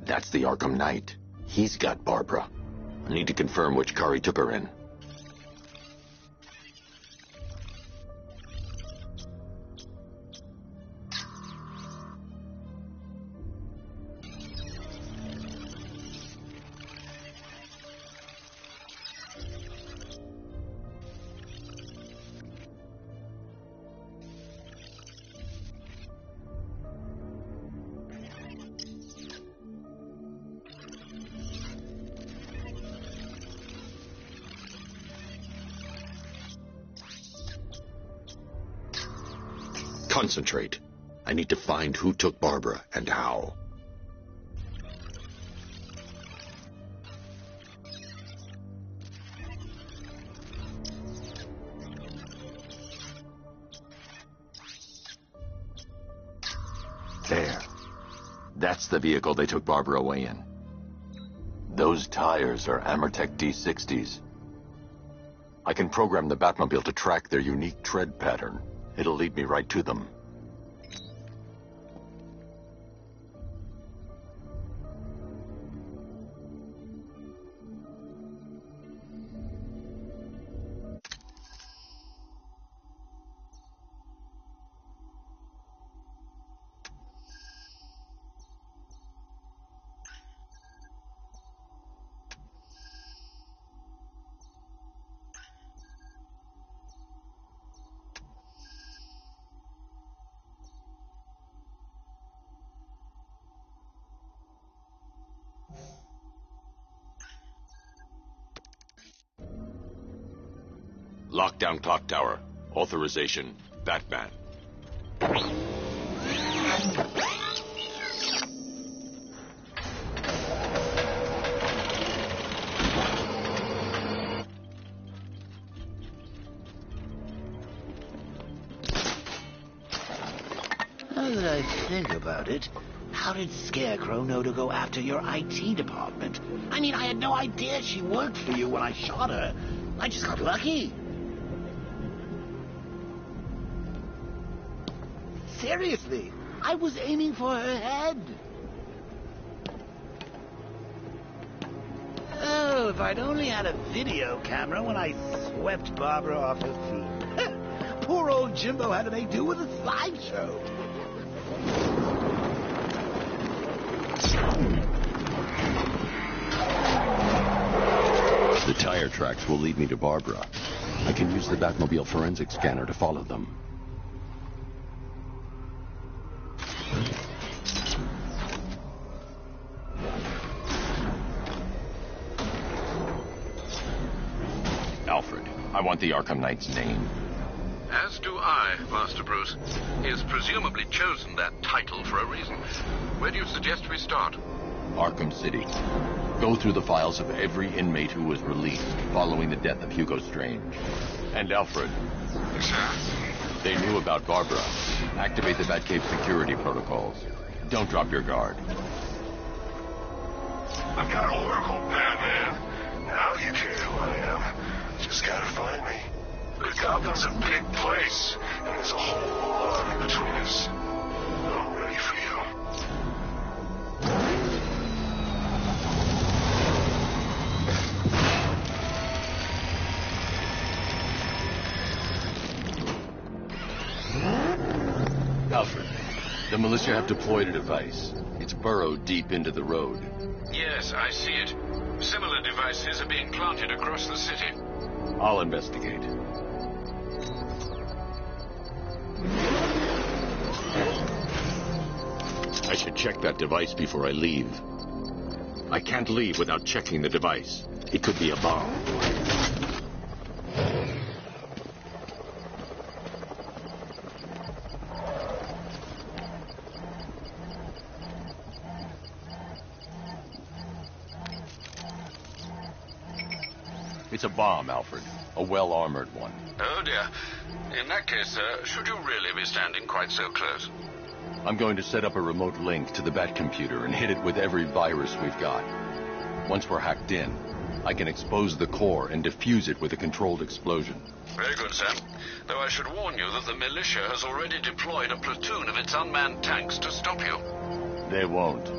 That's the Arkham Knight. He's got Barbara. I need to confirm which car he took her in. Concentrate. I need to find who took Barbara and how. There. That's the vehicle they took Barbara away in. Those tires are Amertech D60s. I can program the Batmobile to track their unique tread pattern. It'll lead me right to them. Lockdown clock tower. Authorization, Batman. Now that I think about it, how did Scarecrow know to go after your IT department? I mean, I had no idea she worked for you when I shot her. I just got lucky. Seriously, I was aiming for her head. Oh, if I'd only had a video camera when I swept Barbara off her feet. Poor old Jimbo had to make do with a slideshow. The tire tracks will lead me to Barbara. I can use the Batmobile forensic scanner to follow them. Alfred, I want the Arkham Knight's name. As do I, Master Bruce. He has presumably chosen that title for a reason. Where do you suggest we start? Arkham City. Go through the files of every inmate who was released following the death of Hugo Strange. And Alfred. Sir? They knew about Barbara. Activate the Batcave security protocols. Don't drop your guard. I've got Oracle, Batman. Now you care who I am. Just gotta find me. But Gotham's a big place, and there's a whole lot in between us. I'm ready for you. Alfred, the militia have deployed a device. It's burrowed deep into the road. Yes, I see it. Similar devices are being planted across the city. I'll investigate. I should check that device before I leave. I can't leave without checking the device. It could be a bomb. It's a bomb, Alfred. A well-armored one. Oh, dear. In that case, should you really be standing quite so close? I'm going to set up a remote link to the Batcomputer and hit it with every virus we've got. Once we're hacked in, I can expose the core and defuse it with a controlled explosion. Very good, sir. Though I should warn you that the militia has already deployed a platoon of its unmanned tanks to stop you. They won't.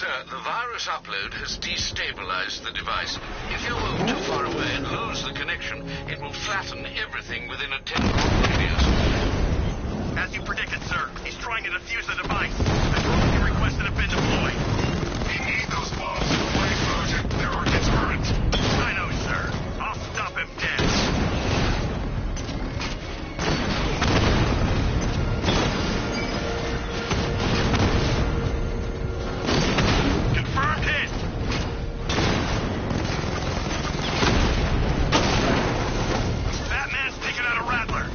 Sir, the virus upload has destabilized the device. If you move too far away and lose the connection, it will flatten everything within a 10-mile radius. As you predicted, sir, he's trying to defuse the device. The drones you requested have been deployed. We need those bombs to play Project There or deterrent. I know, sir. I'll stop him dead. Confirmed hit. Batman's taking out a Rattler.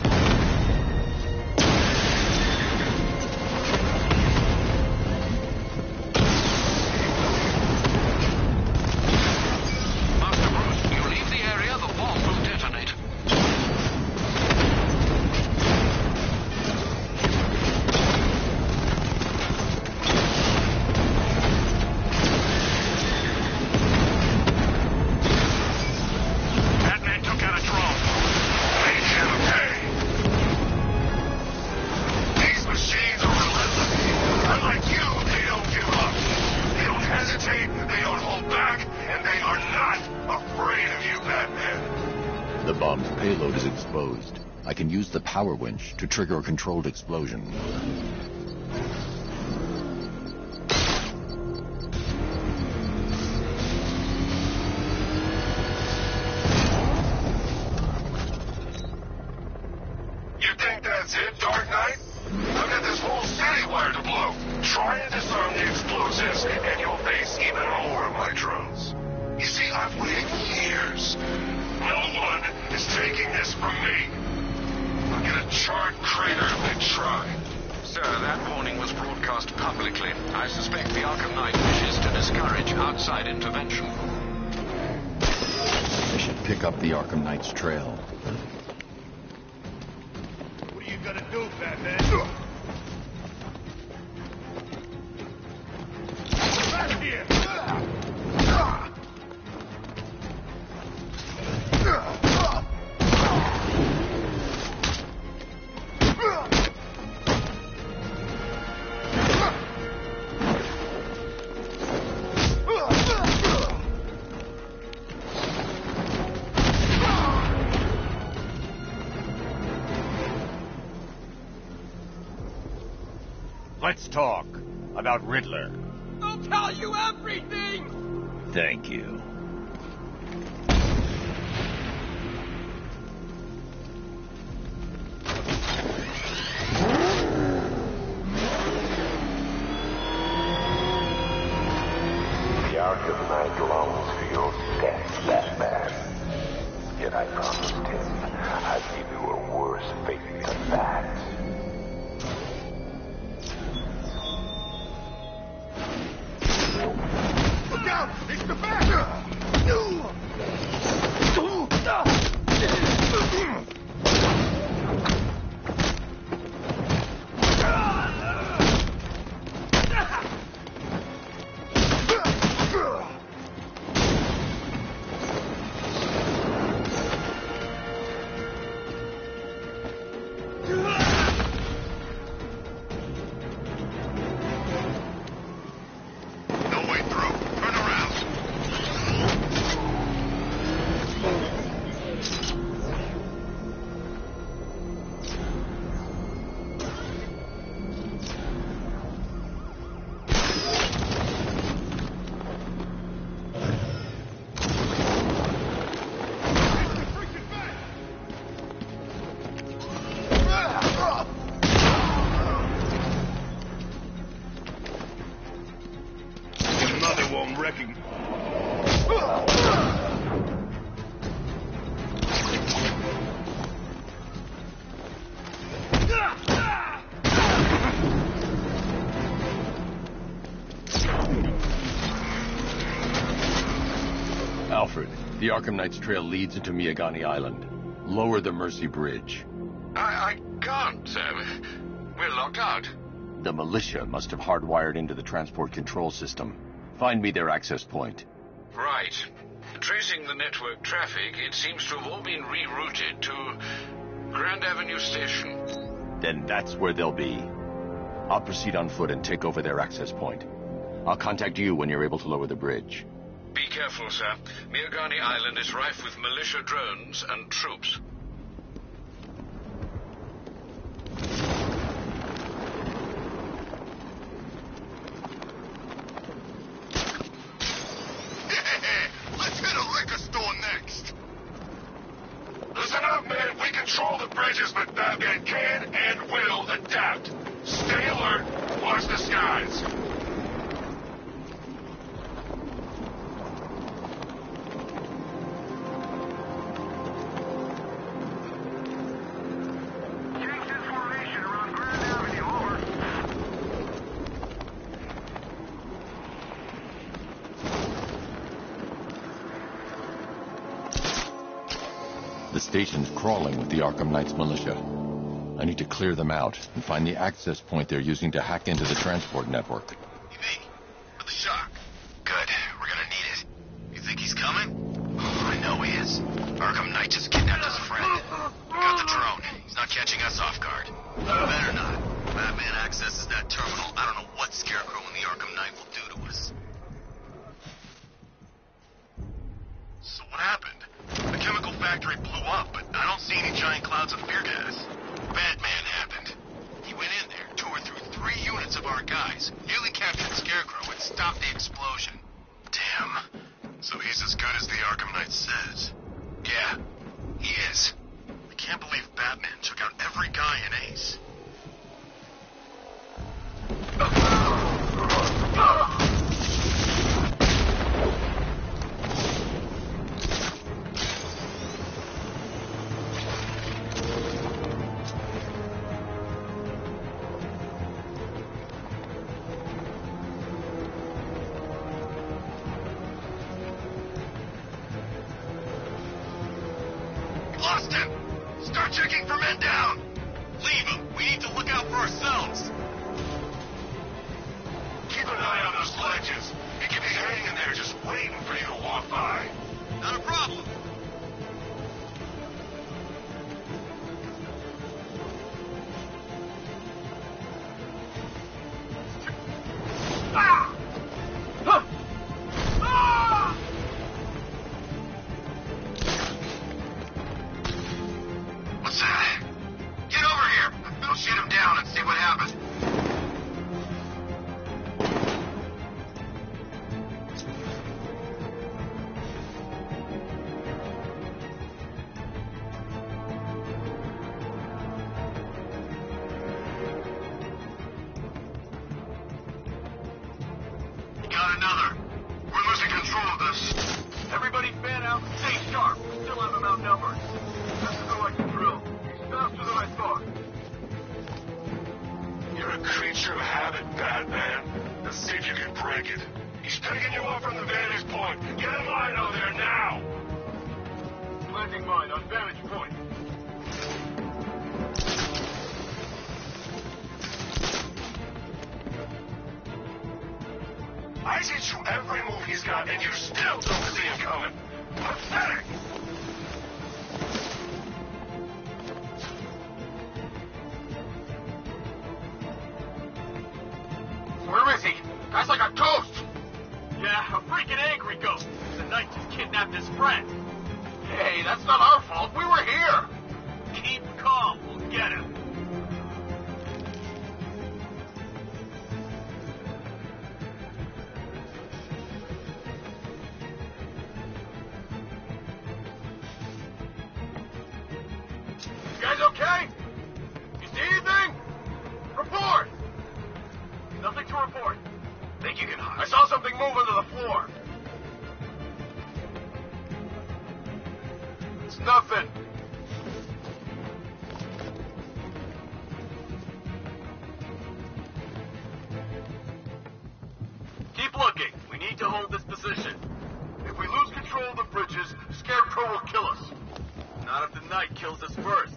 Master Bruce, you leave the area, the bomb will detonate. Batman took out a drone. Make him pay. These machines are relentless. Unlike you, they don't give up. They don't hesitate, they don't hold back, and they are not afraid of you, Batman. The bomb's payload is exposed. I can use the power winch to trigger a controlled explosion. You think that's it, Dark Knight? I've got this whole city wired to blow. Try and disarm the explosives, and you'll face even more of my drones. You see, I've waited years. No one is taking this from me. I'll get a charred crater if they try. Sir, that warning was broadcast publicly. I suspect the Arkham Knight wishes to discourage outside intervention. I should pick up the Arkham Knight's trail. What are you gonna do, Batman? Back here! Let's talk about Riddler. I'll tell you everything! Thank you. The Arkham Knight longs for your death, Batman. Yet I promised him I'd give you a worse fate than that. Look out! It's the bat! No way through. Turn around. Another one wrecking. Alfred, the Arkham Knight's trail leads into Miyagani Island. Lower the Mercy Bridge. I can't, sir. We're locked out. The militia must have hardwired into the transport control system. Find me their access point. Right. Tracing the network traffic, it seems to have all been rerouted to Grand Avenue Station. Then that's where they'll be. I'll proceed on foot and take over their access point. I'll contact you when you're able to lower the bridge. Be careful, sir. Miagani Island is rife with militia drones and troops. Let's hit a liquor store next. Listen up, man. We control the bridges, but Batman can and will adapt. Stay alert. Watch the skies. The station's crawling with the Arkham Knight's militia. I need to clear them out and find the access point they're using to hack into the transport network. EV, for the shock. Good. We're gonna need it. You think he's coming? Oh, I know he is. Arkham Knight just kidnapped his friend. We got the drone. He's not catching us off guard. Better not. Batman accesses that terminal. I don't know what Scarecrow and the Arkham Knight will do to us. So what happened? The chemical factory blew up, but I don't see any giant clouds of fear gas. Batman happened. He went in there, tore through 3 units of our guys, nearly captured Scarecrow, and stopped the explosion. Damn. So he's as good as the Arkham Knight says. Yeah, he is. I can't believe Batman took out every guy in Ace. Lost him! Start checking for men down! Leave him! We need to look out for ourselves! Keep an eye on those ledges. He could be hanging there just waiting for you to walk by. Not a problem. Ah! Huh! Ah! What's that? Get over here! We'll shoot him down and see what happens. Got another. We're losing control of this. Everybody fan out and stay sharp. We still have them outnumbered. This is all I can drill. He's faster than I thought. You're a creature of habit, Batman. Let's see if you can break it. He's picking you up from the vantage point. Get in line out there now! Planting mine on vantage point. I see through every move he's got, and you still don't see him coming. Pathetic! Where is he? Guy's like a ghost. Yeah, a freaking angry ghost. The knight just kidnapped his friend. Hey, that's not our fault. We were here. Keep calm. We'll get him. You guys okay? You see anything? Report! Nothing to report. Think you can hide? I saw something move under the floor. It's nothing. Keep looking. We need to hold this position. If we lose control of the bridges, Scarecrow will kill us. Not if the knight kills us first.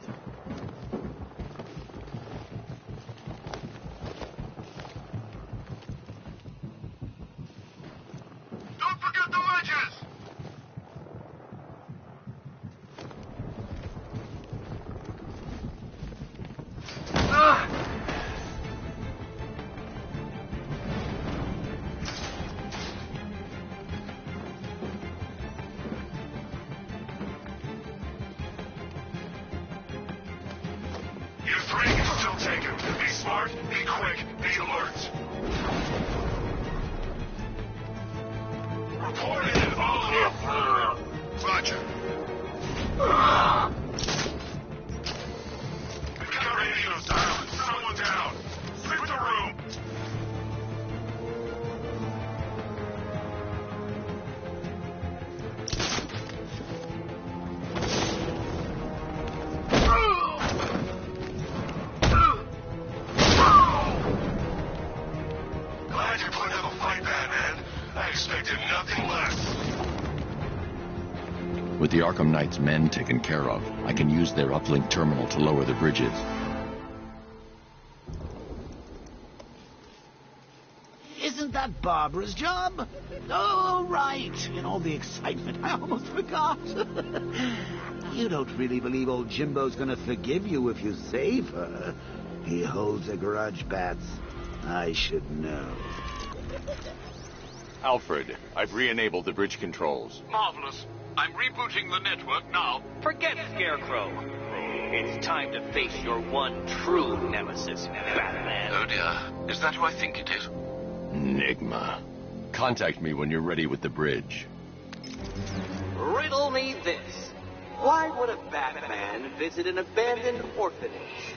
Don't forget the ledges! Part-3 can still take him. Be smart, be quick, be alert. Report in, all of you. Roger. We've got radios down. Someone down. Clear the room. Glad you're putting up a fight, Batman. I expected nothing less. With the Arkham Knight's men taken care of, I can use their uplink terminal to lower the bridges. Isn't that Barbara's job? Oh, right. In all the excitement, I almost forgot. You don't really believe old Jimbo's gonna forgive you if you save her. He holds a grudge, Bats. I should know. Alfred, I've re-enabled the bridge controls. Marvelous. I'm rebooting the network now. Forget Scarecrow. It's time to face your one true nemesis, Batman. Oh dear. Is that who I think it is? Enigma. Contact me when you're ready with the bridge. Riddle me this. Why would a Batman visit an abandoned orphanage?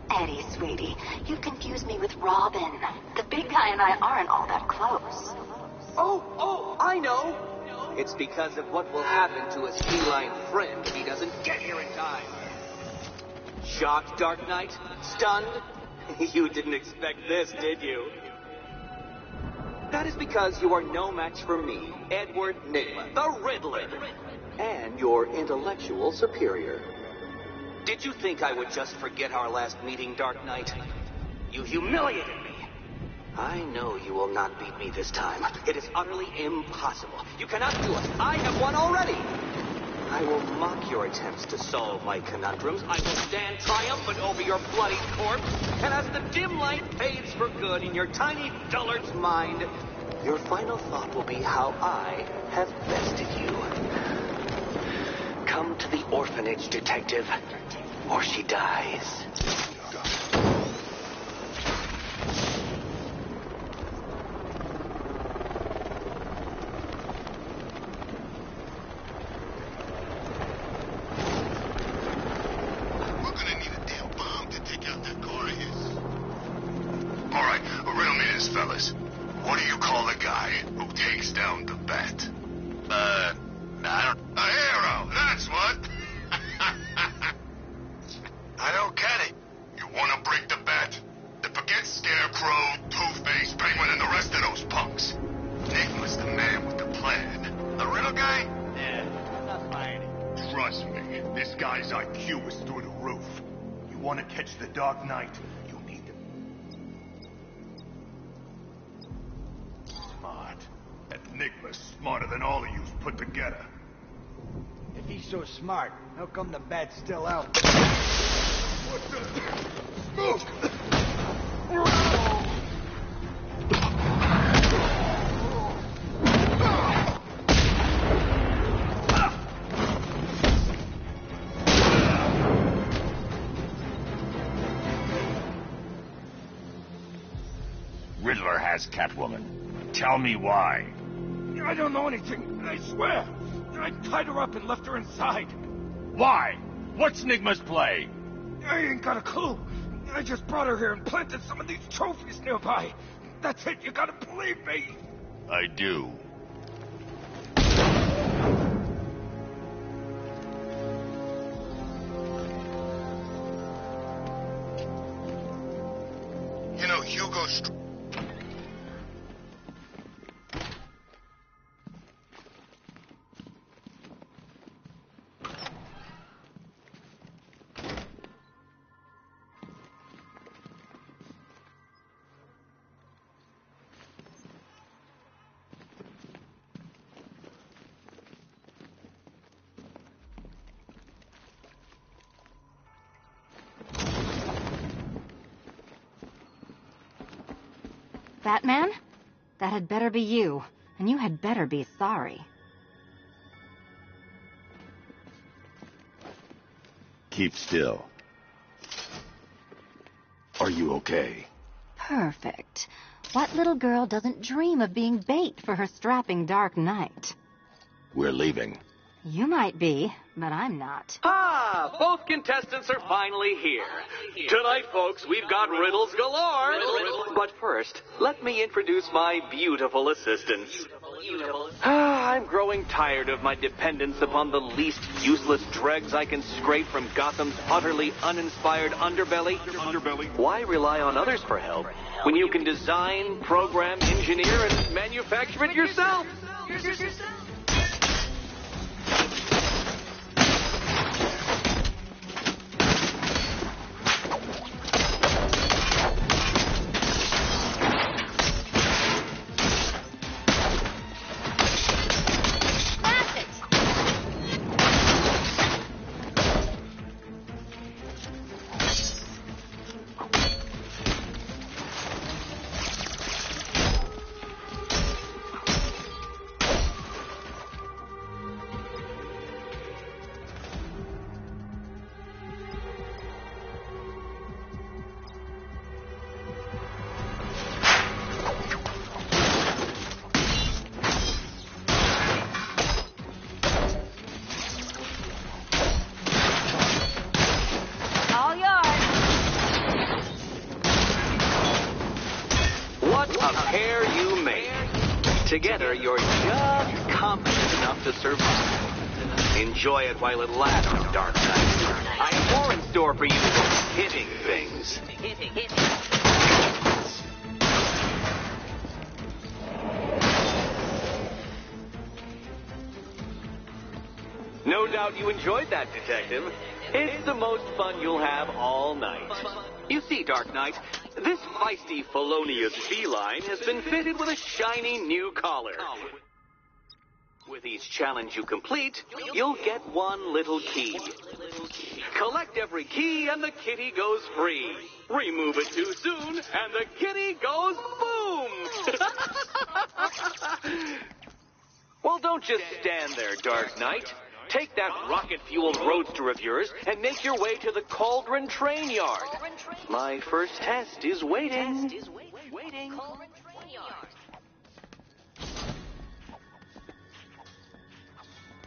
Eddie, sweetie, you confuse me with Robin. The big guy and I aren't all that close. Oh, I know. It's because of what will happen to his feline friend if he doesn't get here in time. Shocked, Dark Knight? Stunned? You didn't expect this, did you? That is because you are no match for me, Edward Nigma, the Riddler, and your intellectual superior. Did you think I would just forget our last meeting, Dark Knight? You humiliated me. I know you will not beat me this time. It is utterly impossible. You cannot do it. I have won already. I will mock your attempts to solve my conundrums. I will stand triumphant over your bloody corpse. And as the dim light fades for good in your tiny dullard's mind, your final thought will be how I have bested you. Come to the orphanage, detective, or she dies. Fellas, what do you call the guy who takes down the bat? I don't... A hero, that's what! I don't get it. You want to break the bat? Then forget Scarecrow, Two-Face, Penguin, and the rest of those punks. Nigma's the man with the plan. The riddle guy? Yeah, not mine. Trust me, this guy's IQ is through the roof. You want to catch the Dark Knight? You need to... Smart. That Enigma's smarter than all of you put together. If he's so smart, how come the bat's still out? What the... Smoke! Riddler has Catwoman. Tell me why. I don't know anything, I swear. I tied her up and left her inside. Why? What's Nigma's play? I ain't got a clue. I just brought her here and planted some of these trophies nearby. That's it, you gotta believe me. I do. You know, Hugo Batman? That had better be you, and you had better be sorry. Keep still. you okay? Perfect. What little girl doesn't dream of being bait for her strapping Dark Knight? We're leaving. You might be, but I'm not. Ah, both contestants are finally here. Tonight, folks, we've got riddles galore. But first, let me introduce my beautiful assistants. I'm growing tired of my dependence upon the least useless dregs I can scrape from Gotham's utterly uninspired underbelly. Why rely on others for help when you can design, program, engineer, and manufacture it yourself? Together, you're just competent enough to survive. Enjoy it while it lasts, Dark Knight. I have more in store for you than hitting things. No doubt you enjoyed that, Detective. It's the most fun you'll have all night. You see, Dark Knight, this feisty, felonious feline has been fitted with a shiny new collar. With each challenge you complete, you'll get one little key. Collect every key and the kitty goes free. Remove it too soon and the kitty goes boom! Well, don't just stand there, Dark Knight. Take that rocket-fueled roadster of yours and make your way to the Cauldron Train Yard. My first test is waiting.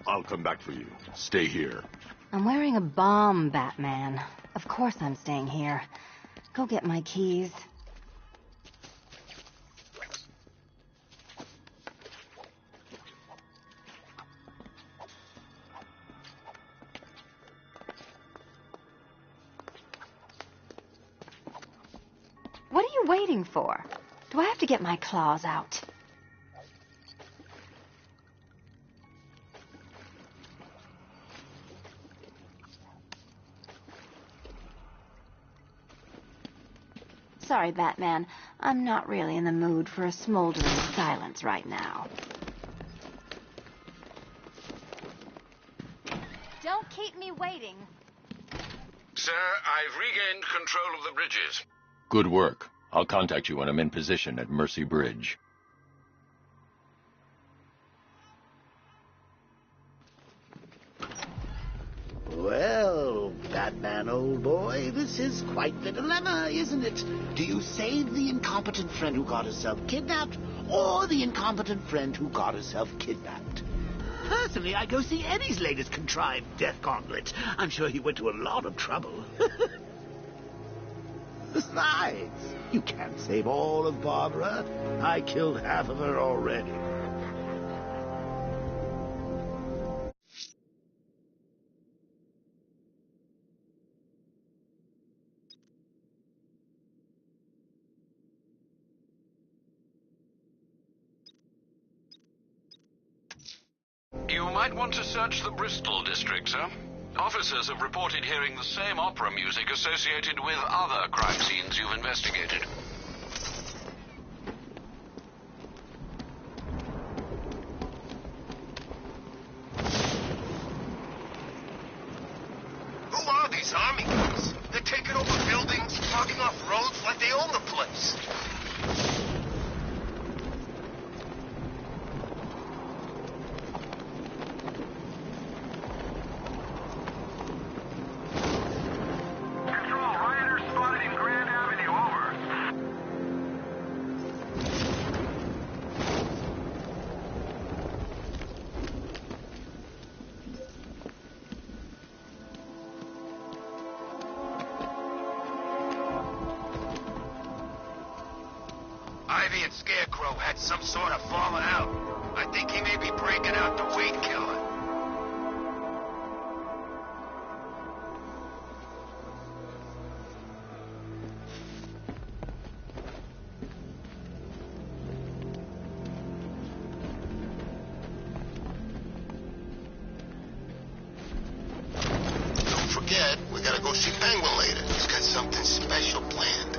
I'll come back for you. Stay here. I'm wearing a bomb, Batman. Of course I'm staying here. Go get my keys. What are you waiting for? Do I have to get my claws out? Sorry, Batman. I'm not really in the mood for a smoldering silence right now. Don't keep me waiting. Sir, I've regained control of the bridges. Good work. I'll contact you when I'm in position at Mercy Bridge. Well, Batman, old boy, this is quite the dilemma, isn't it? Do you save the incompetent friend who got herself kidnapped, or the incompetent friend who got herself kidnapped? Personally, I'd go see Eddie's latest contrived death gauntlet. I'm sure he went to a lot of trouble. Besides, you can't save all of Barbara. I killed half of her already. You might want to search the Bristol district, sir. Officers have reported hearing the same opera music associated with other crime scenes you've investigated. Who are these army guys? They're taking over buildings, blocking off roads like they own the place. Control, rioters spotted in Grand Avenue. Ivy and Scarecrow had some sort of falling out. I think he may be breaking out the weed killer. Don't forget, we gotta go see Penguin later. He's got something special planned.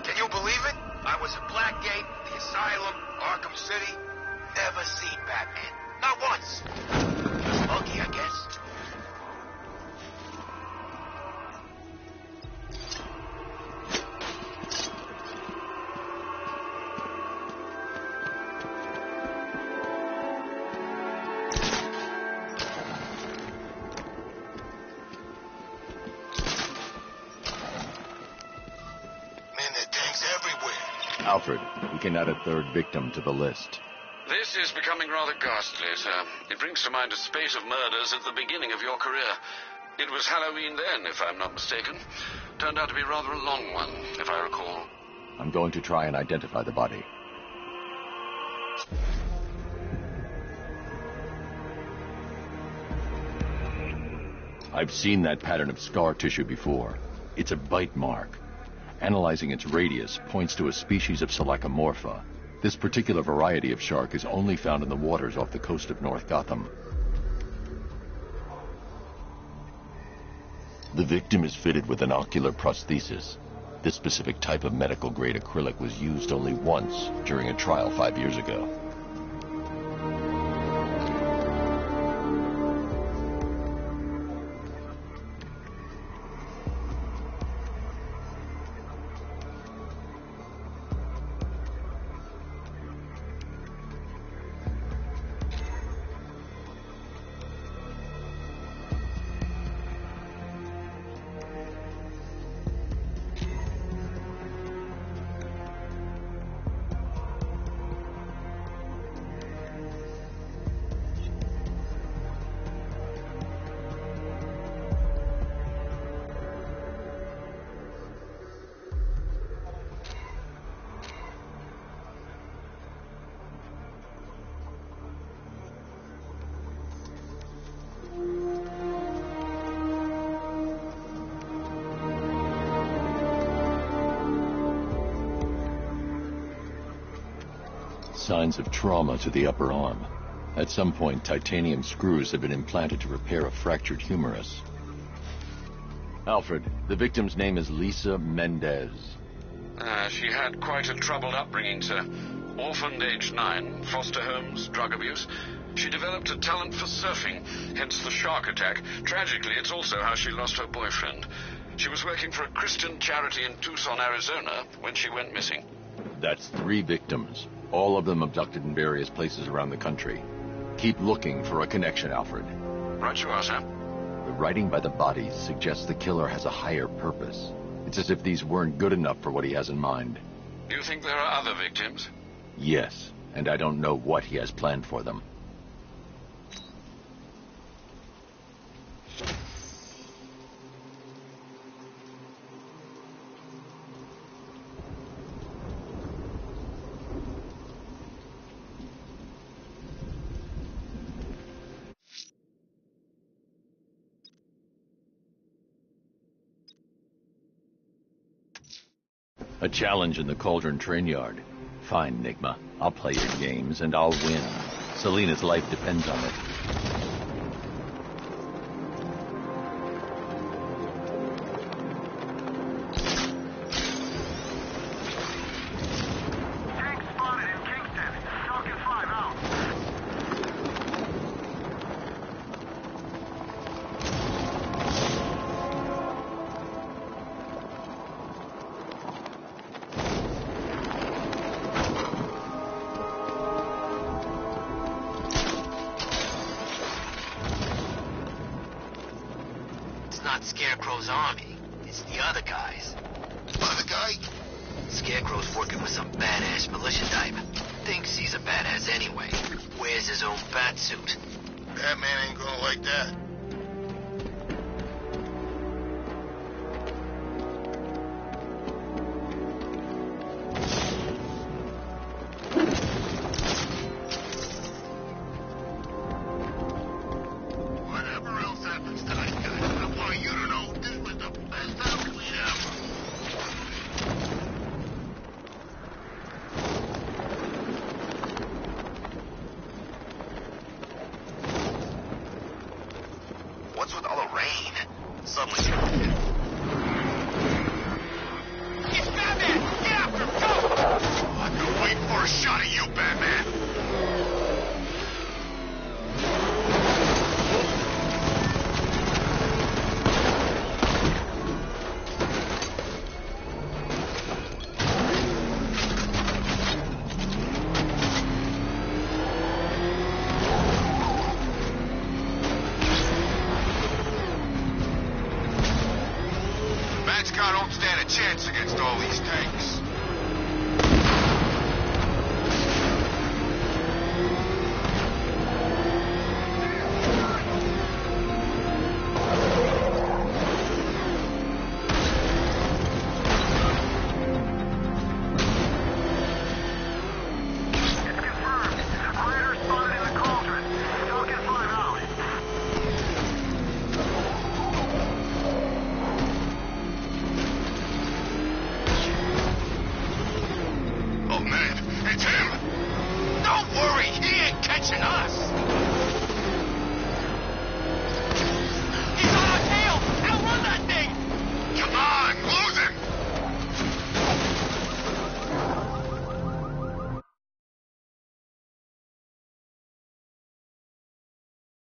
Can you believe it? I was at Blackgate, the Asylum, Arkham City. Never seen Batman. Not once. Just lucky, I guess. Man, there are tanks everywhere. Alfred, we can add a third victim to the list. This is becoming rather ghastly, sir. It brings to mind a spate of murders at the beginning of your career. It was Halloween then, if I'm not mistaken. Turned out to be rather a long one, if I recall. I'm going to try and identify the body. I've seen that pattern of scar tissue before. It's a bite mark. Analyzing its radius points to a species of Selachomorpha. This particular variety of shark is only found in the waters off the coast of North Gotham. The victim is fitted with an ocular prosthesis. This specific type of medical-grade acrylic was used only once during a trial 5 years ago. Signs of trauma to the upper arm. At some point, titanium screws have been implanted to repair a fractured humerus. Alfred, the victim's name is Lisa Mendez. She had quite a troubled upbringing, sir. Orphaned aged 9, foster homes, drug abuse. She developed a talent for surfing, hence the shark attack. Tragically, it's also how she lost her boyfriend. She was working for a Christian charity in Tucson, Arizona, when she went missing. That's 3 victims, all of them abducted in various places around the country. Keep looking for a connection, Alfred. Right you are, sir. The writing by the bodies suggests the killer has a higher purpose. It's as if these weren't good enough for what he has in mind. You think there are other victims? Yes, and I don't know what he has planned for them. A challenge in the Cauldron train yard. Fine, Nigma. I'll play your games, and I'll win. Selina's life depends on it. Tank spotted in Kingston. Falcon 5 out. not Scarecrow's army. It's the other guys. Other guy? Scarecrow's working with some badass militia type. Thinks he's a badass anyway. Wears his own bat suit. Batman ain't gonna like that. Whatever else happens tonight, guys, I want you to know this was the best Halloween ever. What's with all the rain? Suddenly it's gonna hit. It's Batman! Get after him! Go! I've been waiting for a shot at you, Batman. Bat's got don't stand a chance against all these tanks.